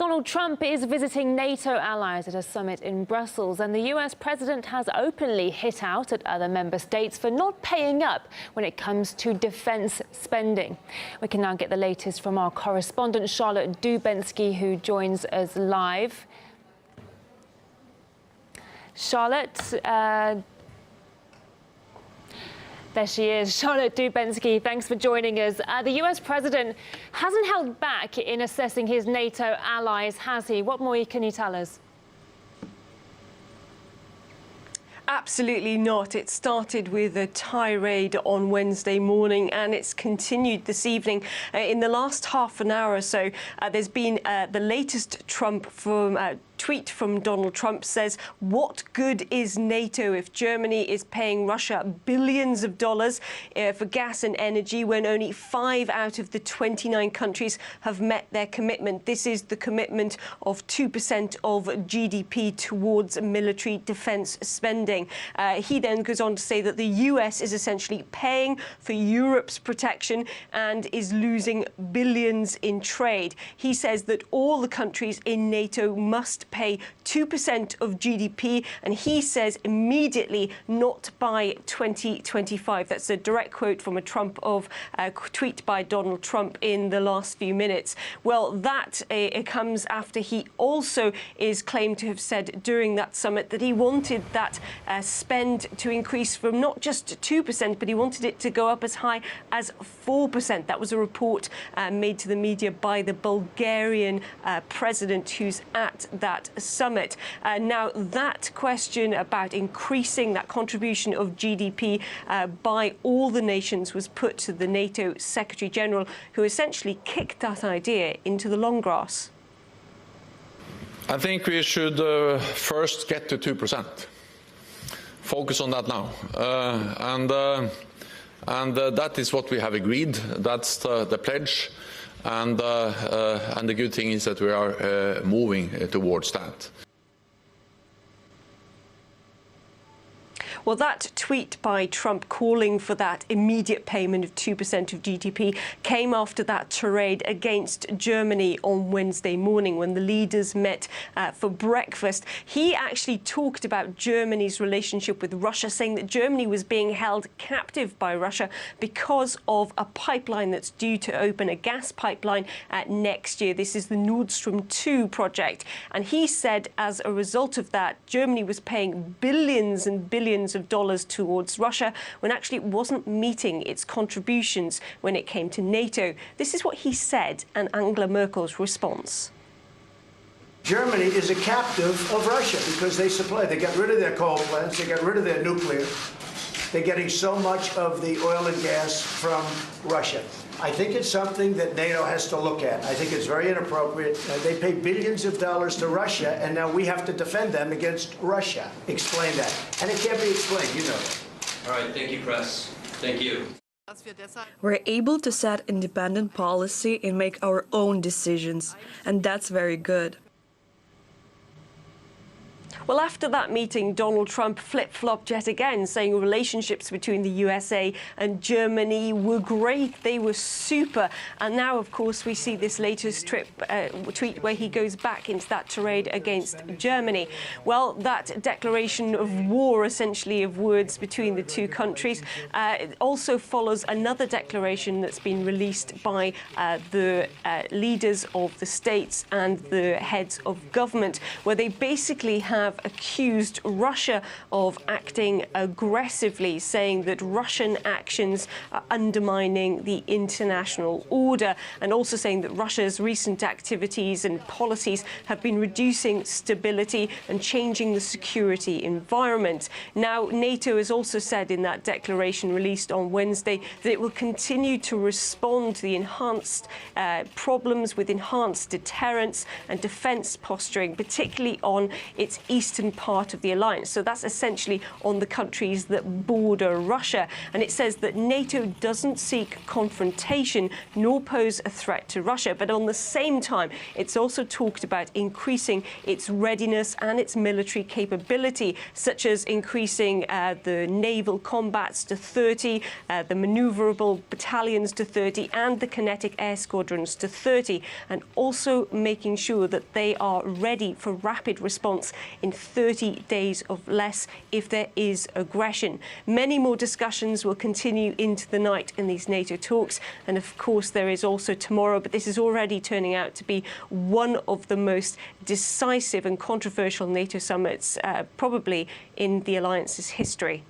Donald Trump is visiting NATO allies at a summit in Brussels, and the US president has openly hit out at other member states for not paying up when it comes to defense spending. We can now get the latest from our correspondent Charlotte Dubensky, who joins us live. Charlotte, there she is, Charlotte Dubensky. Thanks for joining us. The US president hasn't held back in assessing his NATO allies, has he? What more can you tell us? Absolutely not. It started with a tirade on Wednesday morning and it's continued this evening. In the last half an hour or so, there's been the latest tweet from Donald Trump says, "What good is NATO if Germany is paying Russia billions of dollars for gas and energy when only 5 out of the 29 countries have met their commitment?" This is the commitment of 2% of GDP towards military defense spending. He then goes on to say that the US is essentially paying for Europe's protection and is losing billions in trade. He says that all the countries in NATO must pay 2% of GDP, and he says immediately, not by 2025. That's a direct quote from a tweet by Donald Trump in the last few minutes. Well, that it comes after he also is claimed to have said during that summit that he wanted that spend to increase from not just 2%, but he wanted it to go up as high as 4%. That was a report made to the media by the Bulgarian president who's at that summit. Now, that question about increasing that contribution of GDP by all the nations was put to the NATO Secretary General, who essentially kicked that idea into the long grass. I think we should first get to 2%. Focus on that now. And that is what we have agreed. That's the pledge. And the good thing is that we are moving towards that. Well, that tweet by Trump calling for that immediate payment of 2% of GDP came after that tirade against Germany on Wednesday morning when the leaders met for breakfast. He actually talked about Germany's relationship with Russia, saying that Germany was being held captive by Russia because of a pipeline that's due to open, a gas pipeline, next year. This is the Nord Stream 2 project. And he said as a result of that, Germany was paying billions and billions of dollars towards Russia when actually it wasn't meeting its contributions when it came to NATO. This is what he said and Angela Merkel's response. Germany is a captive of Russia because they got rid of their coal plants, they got rid of their nuclear. They're getting so much of the oil and gas from Russia. I think it's something that NATO has to look at. I think it's very inappropriate. They pay billions of dollars to Russia, and now we have to defend them against Russia. Explain that. And it can't be explained, you know that. All right, thank you, press. Thank you. We're able to set independent policy and make our own decisions, and that's very good. Well, after that meeting, Donald Trump flip-flopped yet again, saying relationships between the USA and Germany were great, they were super. And now, of course, we see this latest tweet where he goes back into that tirade against Germany. Well, that declaration of war, essentially, of words between the two countries, also follows another declaration that's been released by the leaders of the states and the heads of government, where they basically have accused Russia of acting aggressively, saying that Russian actions are undermining the international order, and also saying that Russia's recent activities and policies have been reducing stability and changing the security environment. Now, NATO has also said in that declaration released on Wednesday that it will continue to respond to the enhanced problems with enhanced deterrence and defence posturing, particularly on its eastern part of the alliance. So that's essentially on the countries that border Russia. And it says that NATO doesn't seek confrontation nor pose a threat to Russia. But on the same time, it's also talked about increasing its readiness and its military capability, such as increasing the naval combats to 30, the maneuverable battalions to 30, and the kinetic air squadrons to 30, and also making sure that they are ready for rapid response in 30 days or less if there is aggression. Many more discussions will continue into the night in these NATO talks, and of course there is also tomorrow, but this is already turning out to be one of the most decisive and controversial NATO summits probably in the alliance's history.